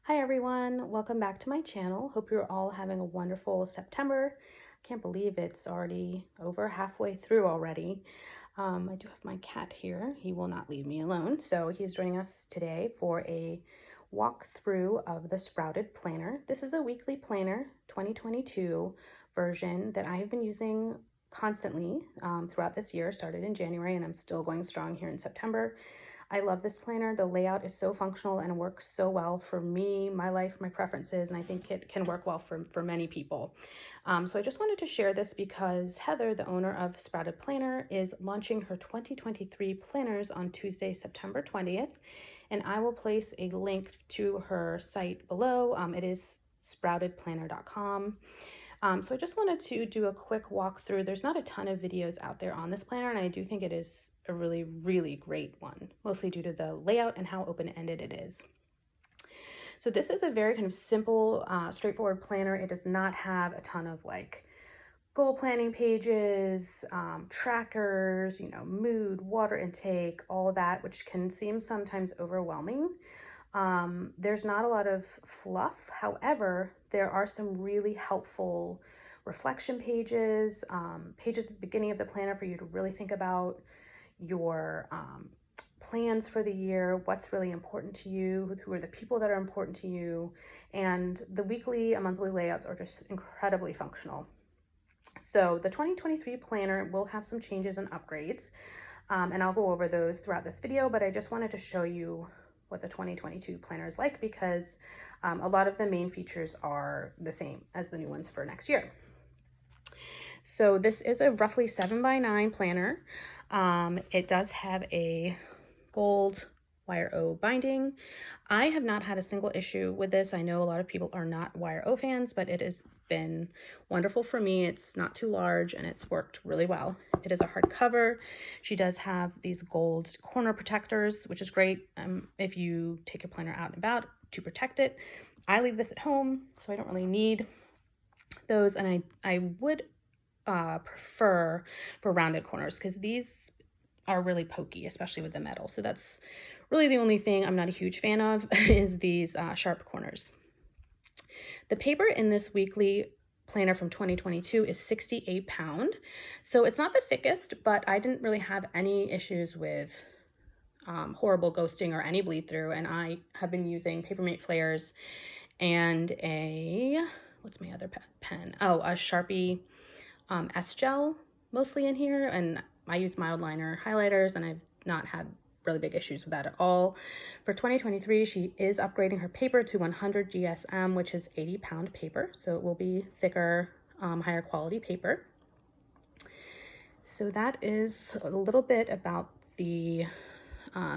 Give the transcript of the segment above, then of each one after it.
Hi everyone, welcome back to my channel. Hope you're all having a wonderful September. I can't believe it's already over halfway through already. I do have my cat here. He will not leave me alone. So he's joining us today for a walkthrough of the Sprouted Planner. This is a weekly planner 2022 version that I have been using constantly throughout this year. Started in January and I'm still going strong here in September. I love this planner. The layout is so functional and works so well for me, my life, my preferences, and I think it can work well for many people. So I just wanted to share this because Heather, the owner of Sprouted Planner, is launching her 2023 planners on Tuesday, September 20th, and I will place a link to her site below. It is sproutedplanner.com. So I just wanted to do a quick walkthrough. There's not a ton of videos out there on this planner, and I do think it is a really, really great one, mostly due to the layout and how open-ended it is. So this is a very kind of simple, straightforward planner. It does not have a ton of like goal planning pages, trackers, mood, water intake, all that, which can seem sometimes overwhelming. There's not a lot of fluff. However, there are some really helpful reflection pages, pages at the beginning of the planner for you to really think about your plans for the year, what's really important to you, who are the people that are important to you, and the weekly and monthly layouts are just incredibly functional. So the 2023 planner will have some changes and upgrades, and I'll go over those throughout this video, but I just wanted to show you what the 2022 planner is like because a lot of the main features are the same as the new ones for next year. So this is a roughly 7x9 planner. It does have a gold Wire O binding. I have not had a single issue with this. I know a lot of people are not Wire O fans, but it has been wonderful for me. It's not too large and it's worked really well. It is a hardcover. She does have these gold corner protectors, which is great if you take your planner out and about to protect it. I leave this at home, so I don't really need those, and I would prefer for rounded corners because these are really pokey, especially with the metal. So that's really the only thing I'm not a huge fan of is these sharp corners. The paper in this weekly planner from 2022 is 68 pound. So it's not the thickest, but I didn't really have any issues with horrible ghosting or any bleed through. And I have been using Papermate Flares and what's my other pen? Oh, a Sharpie S-Gel mostly in here. And I use mild liner highlighters and I've not had really big issues with that at all. For 2023, she is upgrading her paper to 100 GSM, which is 80 pound paper. So it will be thicker, higher quality paper. So that is a little bit about the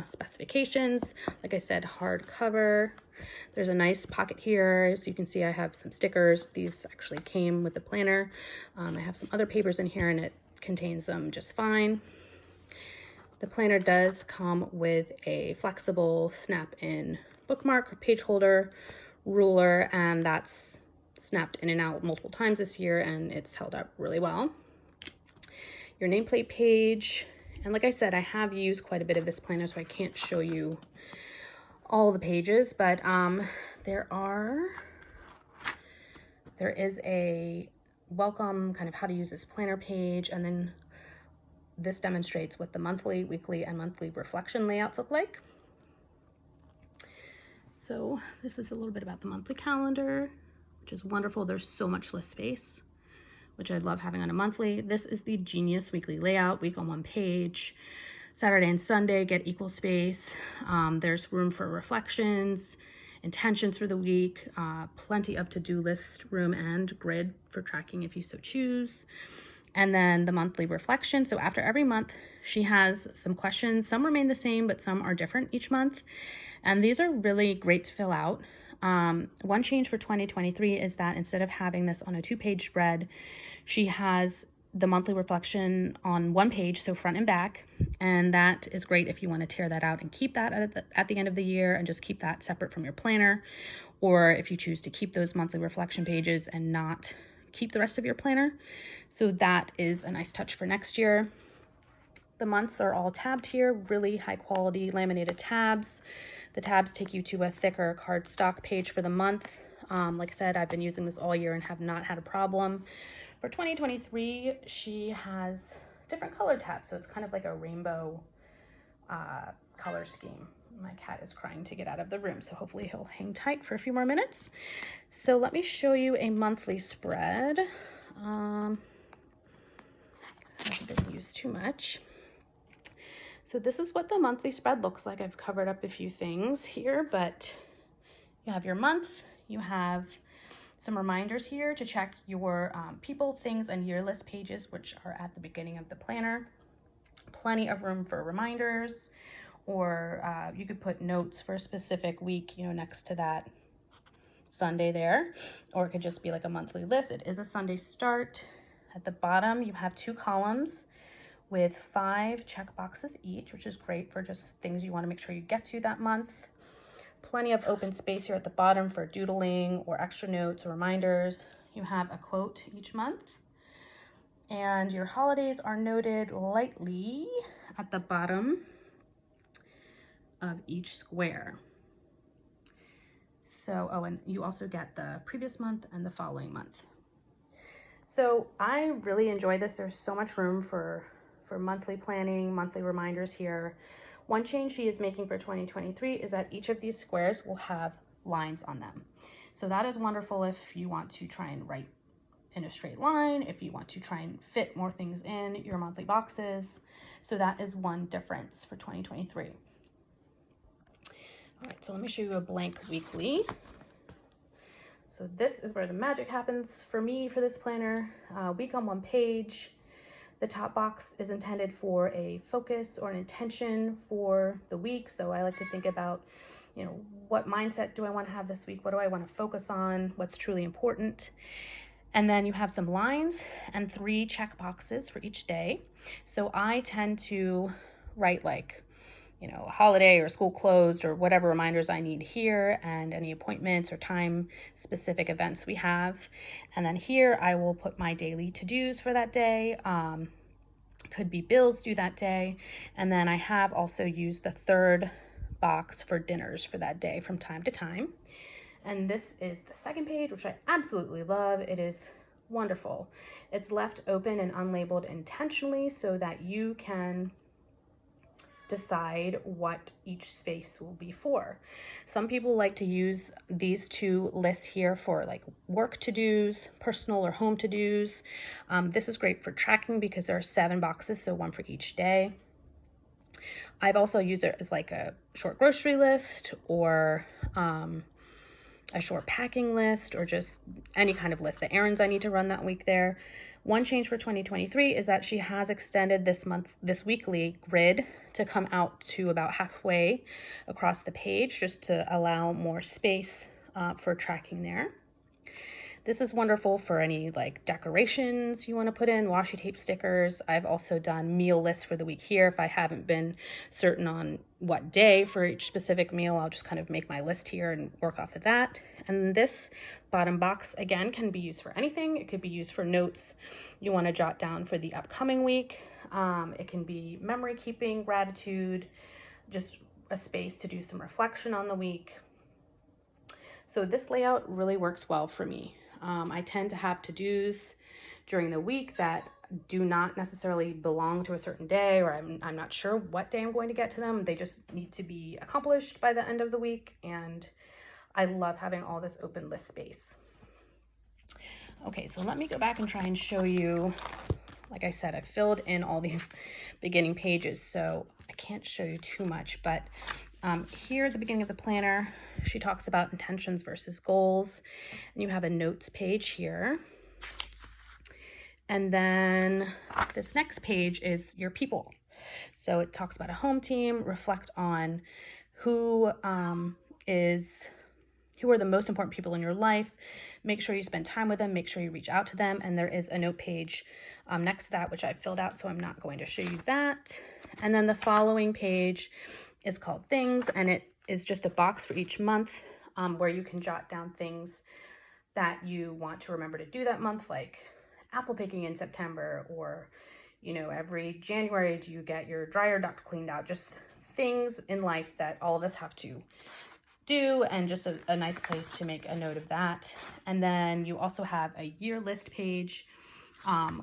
specifications. Like I said, hardcover. There's a nice pocket here. So you can see I have some stickers. These actually came with the planner. I have some other papers in here and it contains them just fine. The planner does come with a flexible snap-in bookmark, page holder, ruler, and that's snapped in and out multiple times this year and it's held up really well. Your nameplate page, and like I said, I have used quite a bit of this planner, so I can't show you all the pages, but there is a welcome kind of how to use this planner page, and then this demonstrates what the monthly, weekly, and monthly reflection layouts look like. So this is a little bit about the monthly calendar, which is wonderful. There's so much list space, which I love having on a monthly. This is the Genius weekly layout, week on one page. Saturday and Sunday get equal space. There's room for reflections, intentions for the week, plenty of to-do list room and grid for tracking if you so choose. And then the monthly reflection. So after every month, she has some questions. Some remain the same, but some are different each month. And these are really great to fill out. One change for 2023 is that instead of having this on a 2-page spread, she has the monthly reflection on 1 page, so front and back. And that is great if you want to tear that out and keep that at the end of the year and just keep that separate from your planner. Or if you choose to keep those monthly reflection pages and not keep the rest of your planner. So that is a nice touch for next year. The months are all tabbed here, really high quality laminated tabs. The tabs take you to a thicker cardstock page for the month. Like I said, I've been using this all year and have not had a problem. For 2023, she has different color tabs, so it's kind of like a rainbow color scheme. My cat is crying to get out of the room, so hopefully he'll hang tight for a few more minutes. So let me show you a monthly spread. Hasn't been used too much. So this is what the monthly spread looks like. I've covered up a few things here, but you have your month, you have some reminders here to check your people, things, and year list pages, which are at the beginning of the planner. Plenty of room for reminders, or you could put notes for a specific week, you know, next to that Sunday there, or it could just be like a monthly list. It is a Sunday start. At the bottom, you have 2 columns with 5 check boxes each, which is great for just things you want to make sure you get to that month. Plenty of open space here at the bottom for doodling or extra notes or reminders. You have a quote each month. And your holidays are noted lightly at the bottom of each square. So, oh, and you also get the previous month and the following month. So I really enjoy this. There's so much room for monthly planning, monthly reminders here. One change she is making for 2023 is that each of these squares will have lines on them. So that is wonderful if you want to try and write in a straight line, if you want to try and fit more things in your monthly boxes. So that is one difference for 2023. All right, so let me show you a blank weekly. So this is where the magic happens for me for this planner. Week on one page. The top box is intended for a focus or an intention for the week. So I like to think about, you know, what mindset do I want to have this week? What do I want to focus on? What's truly important? And then you have some lines and 3 check boxes for each day. So I tend to write like, you know, a holiday or school closed or whatever reminders I need here, and any appointments or time specific events we have. And then here I will put my daily to-dos for that day. Could be bills due that day. And then I have also used the 3rd box for dinners for that day from time to time. And this is the 2nd page, which I absolutely love. It is wonderful. It's left open and unlabeled intentionally so that you can decide what each space will be for. Some people like to use these 2 lists here for like work to-dos, personal or home to-dos. This is great for tracking because there are 7 boxes, so 1 for each day. I've also used it as like a short grocery list or a short packing list, or just any kind of list, the errands I need to run that week there. One change for 2023 is that she has extended this weekly grid to come out to about halfway across the page, just to allow more space for tracking there. This is wonderful for any like decorations you want to put in, washi tape stickers. I've also done meal lists for the week here. If I haven't been certain on what day for each specific meal, I'll just kind of make my list here and work off of that. And this bottom box, again, can be used for anything. It could be used for notes you want to jot down for the upcoming week. It can be memory keeping, gratitude, just a space to do some reflection on the week. So this layout really works well for me. I tend to have to-dos during the week that do not necessarily belong to a certain day, or I'm not sure what day I'm going to get to them. They just need to be accomplished by the end of the week, and I love having all this open list space. Okay, so let me go back and try and show you. Like I said, I filled in all these beginning pages, so I can't show you too much, but here at the beginning of the planner, she talks about intentions versus goals, and you have a notes page here. And then this next page is your people. So it talks about a home team, reflect on who are the most important people in your life. Make sure you spend time with them, make sure you reach out to them. And there is a note page next to that, which I filled out, so I'm not going to show you that. And then the following page is called Things, and it is just a box for each month where you can jot down things that you want to remember to do that month, like apple picking in September, or, you know, every January do you get your dryer duct cleaned out, just things in life that all of us have to do, and just a nice place to make a note of that. And then you also have a year list page,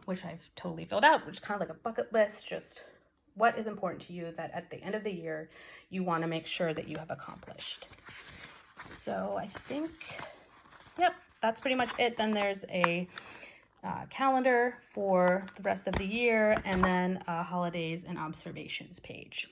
which I've totally filled out, which is kind of like a bucket list, just what is important to you that at the end of the year you want to make sure that you have accomplished. So I think, yep, that's pretty much it. Then there's a calendar for the rest of the year, and then a holidays and observations page.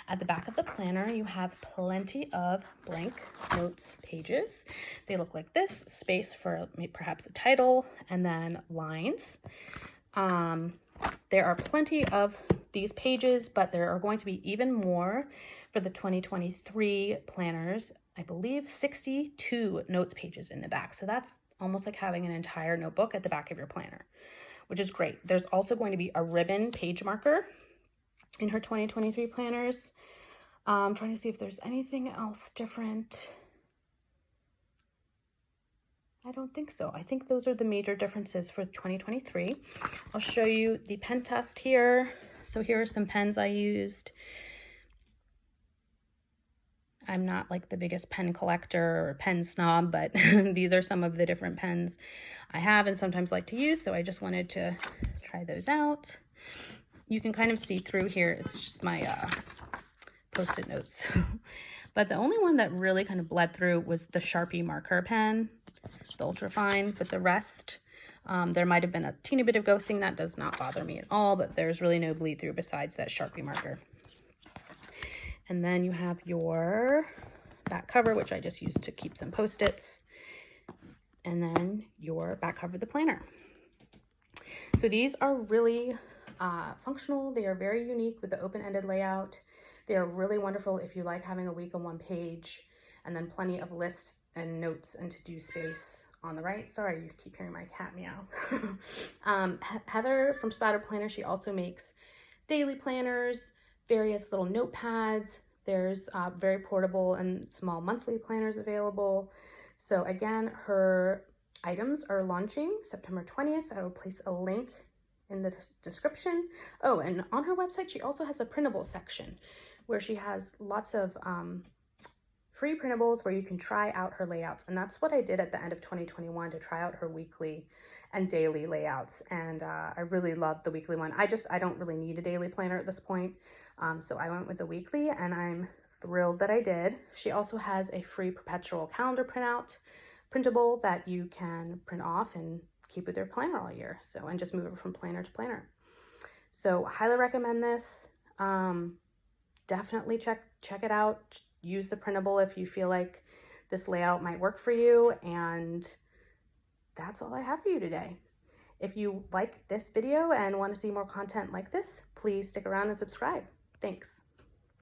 At the back of the planner, you have plenty of blank notes pages. They look like this, space for perhaps a title, and then lines. There are plenty of these pages, but there are going to be even more for the 2023 planners. I believe 62 notes pages in the back. So that's almost like having an entire notebook at the back of your planner, which is great. There's also going to be a ribbon page marker in her 2023 planners. I'm trying to see if there's anything else different. I don't think so. I think those are the major differences for 2023. I'll show you the pen test here. So here are some pens I used. I'm not like the biggest pen collector or pen snob, but these are some of the different pens I have and sometimes like to use. So I just wanted to try those out. You can kind of see through here. It's just my Post-it notes. But the only one that really kind of bled through was the Sharpie marker pen, the ultra fine. But the rest, there might have been a teeny bit of ghosting. That does not bother me at all, but there's really no bleed through besides that Sharpie marker. And then you have your back cover, which I just used to keep some Post-its. And then your back cover of the planner. So these are really functional. They are very unique with the open-ended layout. They are really wonderful if you like having a week on one page and then plenty of lists and notes and to-do space on the right. Sorry, you keep hearing my cat meow. Heather from Spattered Planner, she also makes daily planners, various little notepads. There's very portable and small monthly planners available. So again, her items are launching September 20th. I will place a link in the description. Oh, and on her website, she also has a printable section where she has lots of free printables where you can try out her layouts. And that's what I did at the end of 2021 to try out her weekly and daily layouts. And I really loved the weekly one. I don't really need a daily planner at this point. So I went with the weekly and I'm thrilled that I did. She also has a free perpetual calendar printable that you can print off and keep with your planner all year. So, and just move it from planner to planner. So highly recommend this. Definitely check it out. Use the printable if you feel like this layout might work for you. And that's all I have for you today. If you like this video and want to see more content like this, please stick around and subscribe. Thanks.